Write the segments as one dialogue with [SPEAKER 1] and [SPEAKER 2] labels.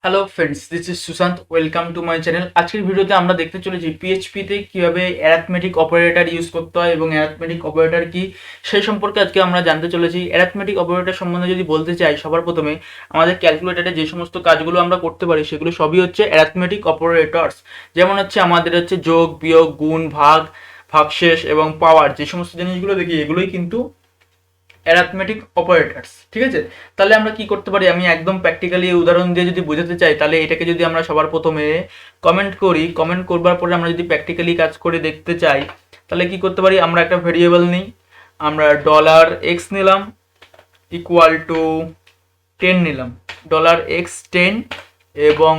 [SPEAKER 1] Hello friends, this is Sushant. Welcome to my channel. আজকের ভিডিওতে আমরা দেখতে চলেছি পিএইচপিতে কীভাবে অ্যারিথমেটিক অপারেটর ইউজ করতে হয় এবং অ্যারিথমেটিক অপারেটর কি সেই সম্পর্কে আজকে আমরা জানতে চলেছি। অ্যারিথমেটিক অপারেটর সম্বন্ধে যদি বলতে চাই, সবার প্রথমে আমাদের ক্যালকুলেটরে যে সমস্ত কাজগুলো আমরা করতে পারি সেগুলো সবই হচ্ছে অ্যারিথমেটিক অপারেটরস। যেমন হচ্ছে আমাদের হচ্ছে যোগ, বিয়োগ, গুণ, ভাগ, ভাগশেষ এবং পাওয়ার, যে সমস্ত জিনিসগুলো দেখি এগুলোই কিন্তু অ্যারিথমেটিক অপারেটরস। ঠিক আছে, তাহলে আমরা কি করতে পারি, আমি একদম প্র্যাকটিক্যালি উদাহরণ দিয়ে যদি বোঝাতে চাই, তাহলে এটাকে যদি আমরা সবার প্রথমে কমেন্ট করি, কমেন্ট করবার পরে আমরা যদি প্র্যাকটিক্যালি কাজ করে দেখতে চাই, তাহলে কি করতে পারি, আমরা একটা ভেরিয়েবল নিই, আমরা $x নিলাম ইকুয়াল টু 10 নিলাম, $x 10 এবং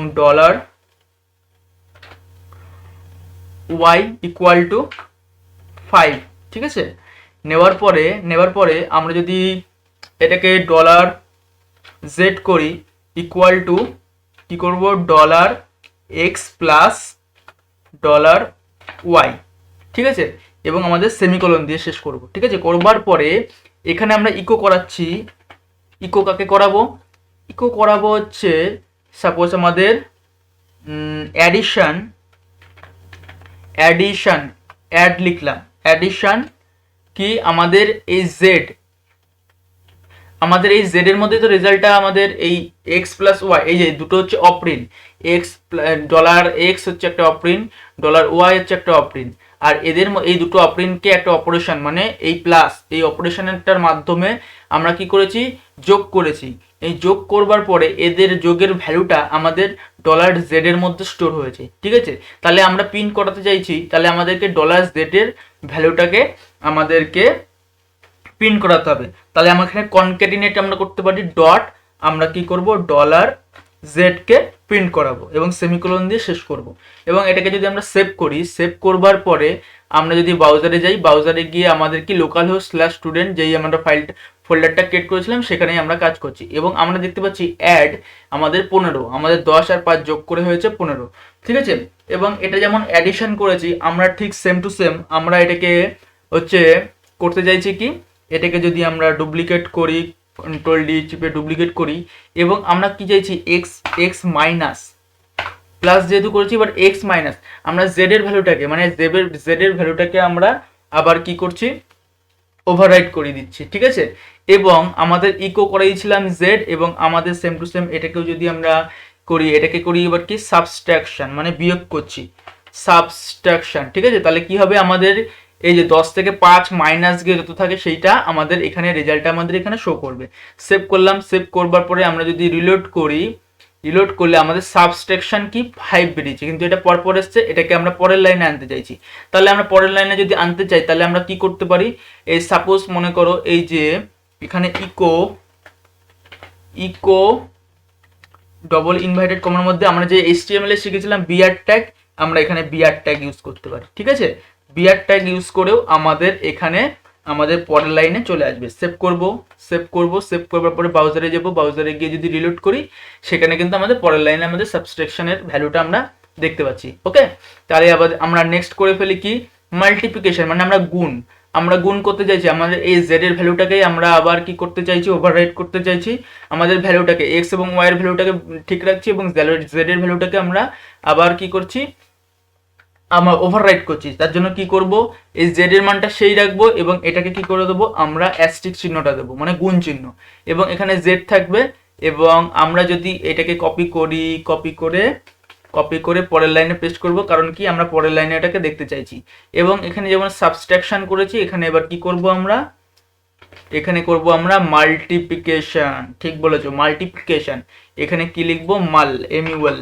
[SPEAKER 1] $y ইকুয়াল টু 5। ঠিক আছে, নেওয়ার পরে আমরা যদি এটাকে $z করি ইকুয়াল টু কি করব, $x প্লাস $y। ঠিক আছে, এবং আমাদের সেমিকোলন দিয়ে শেষ করব। ঠিক আছে, করবার পরে এখানে আমরা ইকো করাচ্ছি। ইকো কাকে করাবো? ইকো করাবো হচ্ছে সাপোজ আমাদের অ্যাড লিখলাম, অ্যাডিশন কি আমাদের এই জেড, আমাদের এই জেড এর মধ্যে তো রেজাল্টটা আমাদের এই এক্স প্লাস ওয়াই, এই যে দুটো হচ্ছে অপ্রিন, $x হচ্ছে একটা অপ্রিন, $y হচ্ছে একটা অপ্রিন, আর এদের এই দুটো অপ্রিনকে একটা অপারেশন মানে এই প্লাস, এই অপারেশনটার মাধ্যমে আমরা কি করেছি, যোগ করেছি। এই যোগ করবার পরে এদের যোগের ভ্যালুটা আমাদের $z এর মধ্যে স্টোর হয়েছে। ঠিক আছে, তাহলে আমরা প্রিন্ট করাতে চাইছি, তাহলে আমাদেরকে $z এর ভ্যালুটাকে আমাদেরকে প্রিন্ট করাতে হবে। তাহলে আমরা এখানে কনক্যাটিনেট আমরা করতে পারি, ডট আমরা কি করব, $z কে প্রিন্ট করাবো এবং সেমিকোলন দিয়ে শেষ করব। এবং এটাকে যদি আমরা সেভ করি, সেভ করবার পরে আমরা যদি ব্রাউজারে যাই, ব্রাউজারে গিয়ে আমাদের কি লোকাল হোস্ট স্ল্যাশ স্টুডেন্ট, যেই আমরা ফোল্ডারটা ক্রিয়েট করেছিলাম সেখানেই আমরা কাজ করছি। এবং আমরা দেখতে পাচ্ছি অ্যাড আমাদের 15, আমাদের 10 আর 5 যোগ করে হয়েছে 15। ঠিক আছে, এবং এটা যেমন অ্যাডিশন করেছি, আমরা ঠিক সেম টু সেম আমরা এটাকে হচ্ছে করতে চাইছি কি, এটাকে যদি আমরা ডুপ্লিকেট করি, কন্ট্রোল ডি চিপে ডুপ্লিকেট করি, এবং আমরা কি চাইছি, এক্স মাইনাস প্লাস যেহেতু করেছি, বাট এক্স মাইনাস আমরা জেড এর ভ্যালুটাকে মানে জেড এর ভ্যালুটাকে আমরা আবার কি করছি, ওভাররাইট করে দিচ্ছি। ঠিক আছে, এবং আমাদের ইকো করাইছিলাম জেড, এবং আমাদের সেম টু সেম এটাকেও যদি আমরা করি, এটাকে করি এবার কি সাবস্ট্রাকশন মানে বিয়োগ করছি, সাবস্ট্রাকশন। ঠিক আছে, তাহলে কি হবে, আমাদের এই যে 10 থেকে 5 মাইনাস গিয়ে যত থাকে সেইটা আমাদের এখানে রেজাল্টটা আমাদের এখানে শো করবে। সেভ করলাম, সেভ করবার পরে আমরা যদি রিলোড করি, রিলোড করলে আমাদের সাবস্ট্রাকশন কি 5 বেরিয়েছে, কিন্তু এটা পরপর এসছে, এটাকে আমরা পরের লাইনে আনতে চাইছি। তাহলে আমরা পরের লাইনে যদি আনতে চাই, তাহলে আমরা কি করতে পারি, এই সাপোজ মনে করো এই যে এখানে ইকো ডবল ইনভার্টেড কমার মধ্যে আমরা যে HTML এ শিখেছিলাম বিআর ট্যাগ, আমরা এখানে বিআর ট্যাগ ইউজ করতে পারি। ঠিক আছে, বিআর ট্যাগ ইউজ করেও আমাদের এখানে আমাদের পরের লাইনে চলে আসবে। সেভ করবার পরে ব্রাউজারে যাব, ব্রাউজারে গিয়ে যদি রিলোড করি, সেখানে কিন্তু আমাদের পরের লাইনে আমাদের সাবস্ট্রাকশনের ভ্যালুটা আমরা দেখতে পাচ্ছি। ওকে, তাহলে আবার আমরা নেক্সট করে ফেলি কি, মাল্টিপ্লিকেশন মানে আমরা গুণ করতে চাইছি, আমাদের এই জেড এর ভ্যালুটাকে আমরা আবার কি করতে চাইছি, ওভাররাইট করতে চাইছি। আমাদের ভ্যালুটাকে এক্স এবং ওয়াই এর ভ্যালুটাকে ঠিক রাখছি, এবং জেড এর ভ্যালুটাকে আমরা আবার কি করছি, আমরা ওভাররাইট করছি। তার জন্য কি করব, এই জেড এর মানটা সেই রাখবো, এবং এটাকে কি করে দেবো, আমরা অ্যাস্টেরিস্ক চিহ্নটা দেবো মানে গুণ চিহ্ন, এবং এখানে জেড থাকবে। এবং আমরা যদি এটাকে কপি করে পরের লাইনে পেস্ট করব, কারণ কি আমরা পরের লাইনে এটাকে দেখতে চাইছি। এবং এখানে যেমন সাবস্ট্রাকশন করেছি, এখানে এবার কি করব, এখানে করব আমরা মাল্টিপ্লিকেশন। ঠিক বলেছো, মাল্টিপ্লিকেশন। এখানে কি লিখবো, MUL,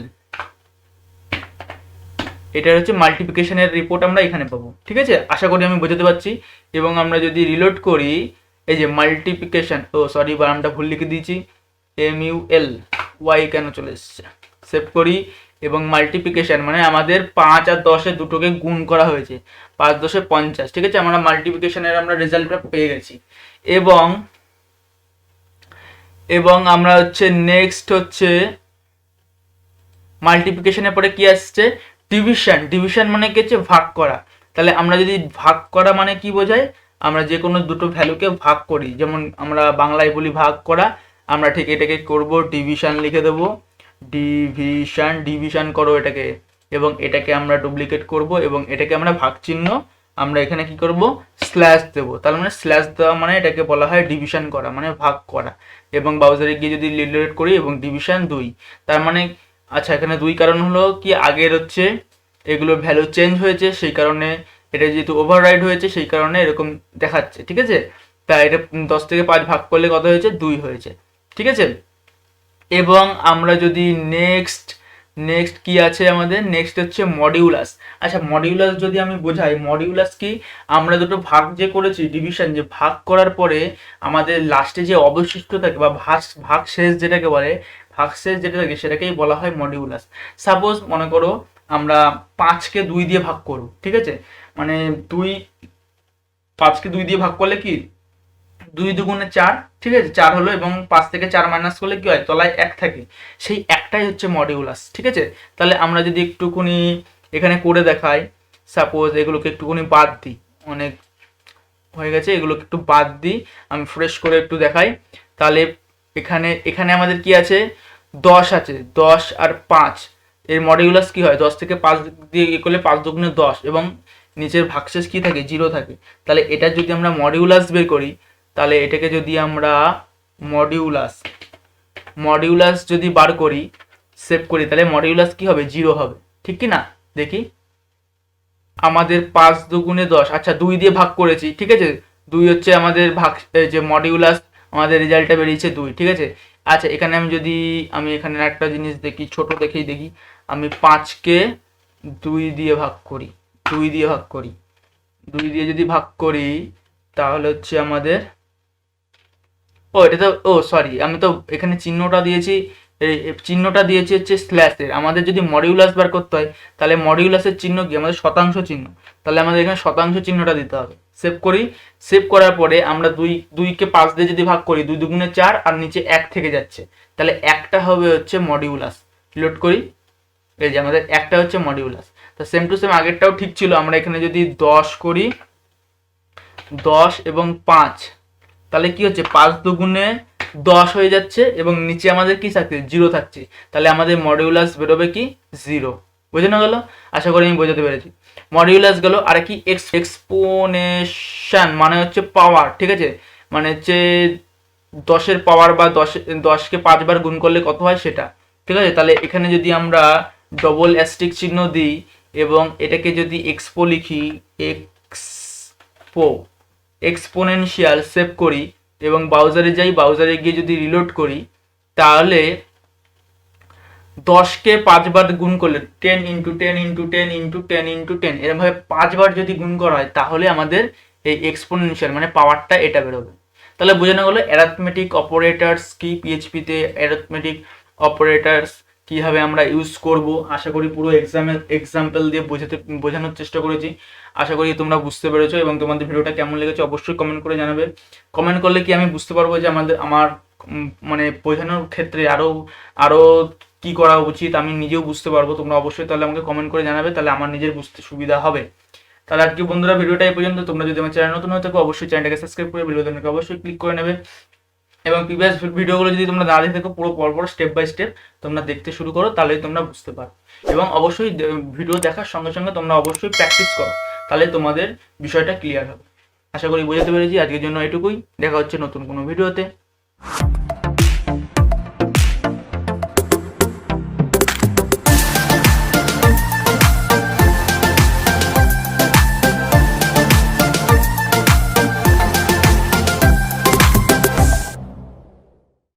[SPEAKER 1] এটা হচ্ছে মাল্টিপ্লিকেশনের রিপোর্ট আমরা এখানে পাবো। ঠিক আছে, আশা করি আমি বোঝাতে পারছি। এবং আমরা যদি রিলোড করি, এই যে মাল্টিপ্লিকেশন, সরি বানানটা ভুল লিখে দিয়েছি, MULY কেন চলে এসছে, সেভ করি। এবং মাল্টিপ্লিকেশন মানে আমাদের 5 আর 10 দুটোকে গুণ করা হয়েছে, 5 10 50। ঠিক আছে, আমরা মাল্টিপ্লিকেশনের আমরা রেজাল্টটা পেয়ে গেছি। এবং আমরা হচ্ছে নেক্সট হচ্ছে মাল্টিপ্লিকেশনের পরে কি আসছে, ডিভিশন মানে কি হচ্ছে, ভাগ করা। তাহলে আমরা যদি ভাগ করা মানে কি বোঝায়, আমরা যে কোনো দুটো ভ্যালুকে ভাগ করি, যেমন আমরা বাংলায় বলি ভাগ করা, আমরা ঠিক এটাকে করব ডিভিশন লিখে দেবো। ডিভিশন করো এটাকে, এবং এটাকে আমরা ডুপ্লিকেট করব এবং এটাকে আমরা ভাগ চিহ্ন আমরা এখানে কি করব স্ল্যাশ দেবো। তার মানে স্ল্যাশ দেওয়া মানে এটাকে বলা হয় ডিভিশন করা, মানে ভাগ করা। এবং ব্রাউজারে গিয়ে যদি রিলোড করি এবং ডিভিশন 2, তার মানে আচ্ছা এখানে 2 কারণ হলো কি আগের হচ্ছে এগুলোর ভ্যালু চেঞ্জ হয়েছে, সেই কারণে এটা যেহেতু ওভাররাইড হয়েছে সেই কারণে এরকম দেখাচ্ছে, ঠিক আছে। তাই এটা 10 থেকে 5 ভাগ করলে কত হয়েছে 2 হয়েছে, ঠিক আছে। এবং আমরা যদি নেক্সট কি আছে আমাদের, নেক্সট হচ্ছে মডিউলাস। আচ্ছা মডিউলাস যদি আমি বোঝাই, মডিউলাস কি, আমরা দুটো ভাগ যে করেছি ডিভিশন, যে ভাগ করার পরে আমাদের লাস্টে যে অবশিষ্ট থাকে বা ভাগ শেষ যেটাকে বলে, ভাগ শেষ যেটা থাকে সেটাকেই বলা হয় মডিউলাস। সাপোজ মনে করো আমরা 5কে 2 দিয়ে ভাগ করব, ঠিক আছে, মানে 5কে 2 দিয়ে ভাগ করলে কি 2 দুগুণে 4, ঠিক আছে, 4 হলো, এবং 5 থেকে 4 মাইনাস করলে কি হয় তলায় 1 থাকে, সেই একটাই হচ্ছে মডিউলাস, ঠিক আছে। তাহলে আমরা যদি একটুখানি এখানে করে দেখাই, সাপোজ এগুলোকে একটুখানি বাদ দিই, অনেক হয়ে গেছে, এগুলোকে একটু বাদ দিই, আমি ফ্রেশ করে একটু দেখাই। তাহলে এখানে আমাদের কি আছে 10 আছে, 10 আর 5 এর মডিউলাস কি হয় 10 থেকে 5 দিয়ে করলে 5 দুগুণে 10, এবং নিচের ভাগশেষ কি থাকে 0 থাকে। তাহলে এটা যদি আমরা মডিউলাস বের করি, তাহলে এটাকে যদি আমরা মডিউলাস যদি বার করি, সেভ করি, তাহলে মডিউলাস কি হবে 0 হবে, ঠিক কি না। দেখি আমাদের 5 দুগুণে 10, আচ্ছা 2 দিয়ে ভাগ করেছি, ঠিক আছে, 2 হচ্ছে আমাদের ভাগ যে মডিউলাস, আমাদের রেজাল্টটা বেরিয়েছে 2, ঠিক আছে। আচ্ছা এখানে আমি এখানে একটা জিনিস দেখি, ছোট দেখেই দেখি, আমি 5কে 2 দিয়ে ভাগ করি, 2 দিয়ে যদি ভাগ করি তাহলে হচ্ছে আমাদের এটা তো সরি, আমি তো এখানে চিহ্নটা দিয়েছি হচ্ছে স্ল্যাশের। আমাদের যদি মডিউলাস বার করতে হয় তাহলে মডিউলাসের চিহ্ন কি আমাদের শতাংশ চিহ্ন, তাহলে আমাদের এখানে শতাংশ চিহ্নটা দিতে হবে। সেভ করার পরে আমরা 2কে 5 দিয়ে যদি ভাগ করি 2 দুগুণে 4 আর নিচে 1 থেকে যাচ্ছে, তাহলে একটা হবে হচ্ছে মডিউলাস। লোড করি, এই যে আমাদের একটা হচ্ছে মডিউলাস। তা সেম টু সেম আগেরটাও ঠিক ছিল, আমরা এখানে যদি 10 করি, 10 এবং 5, তাহলে কি হচ্ছে 5 দুগুণে 10 হয়ে যাচ্ছে এবং নিচে আমাদের কি থাকছে 0 থাকছে, তাহলে আমাদের মডিউলাস বেরোবে কি 0। বোঝানো গেল, আশা করি আমি বোঝাতে পেরেছি। মডিউলাস গেল। আর কি এক্সপোনেনশন মানে হচ্ছে পাওয়ার, ঠিক আছে, মানে হচ্ছে 10-এর পাওয়ার বা 10কে 5 বার গুণ করলে কত হয় সেটা, ঠিক আছে। তাহলে এখানে যদি আমরা ডবল অ্যাস্টেরিস্ক চিহ্ন দিই এবং এটাকে যদি এক্সপো লিখি, এক্সপোনেনশিয়াল, সেভ করি এবং ব্রাউজারে যাই, ব্রাউজারে গিয়ে যদি রিলোড করি, তাহলে 10কে 5 বার গুণ করলে 10 ইন্টু 10 ইন্টু 10 ইন্টু 10 ইন্টু 10 এরকমভাবে 5 বার যদি গুণ করা হয় তাহলে আমাদের এই এক্সপোনেনশিয়াল মানে পাওয়ারটা এটা বেরোবে। তাহলে বোঝানো গেলো অ্যারিথমেটিক অপারেটরস কি, পিএইচপিতে অ্যারিথমেটিক অপারেটরস কীভাবে আমরা ইউজ করব। আশা করি পুরো এক্সাম্পল দিয়ে বোঝানোর চেষ্টা করেছি। আশা করি তোমরা বুঝতে পেরেছো এবং তোমাদের ভিডিওটা কেমন লেগেছে অবশ্যই কমেন্ট করে জানাবে। কমেন্ট করলে কি আমি বুঝতে পারবো যে আমার মানে বোঝানোর ক্ষেত্রে আরও কি করা উচিত, আমি নিজেও বুঝতে পারবো। তোমরা অবশ্যই তাহলে আমাকে কমেন্ট করে জানাবে, তাহলে আমার নিজের বুঝতে সুবিধা হবে। তাহলে আজকে বন্ধুরা ভিডিওটা এই পর্যন্ত। তোমরা যদি আমার চ্যানেল নতুন হয়ে থাকো অবশ্যই চ্যানেলটাকে সাবস্ক্রাইব করে ভিডিওটাকে অবশ্যই ক্লিক করে নেবে, এবং প্রিভিয়াস ভিডিওগুলো যদি তোমরা না দেখে থাকো পুরো পরপর স্টেপ বাই স্টেপ তোমরা দেখতে শুরু করো, তাহলেই তোমরা বুঝতে পারো। এবং অবশ্যই ভিডিও দেখার সঙ্গে সঙ্গে তোমরা অবশ্যই প্র্যাকটিস করো, তাহলে তোমাদের বিষয়টা ক্লিয়ার হবে। আশা করি বোঝাতে পেরেছি। আজকের জন্য এটুকুই, দেখা হচ্ছে নতুন কোনো ভিডিওতে।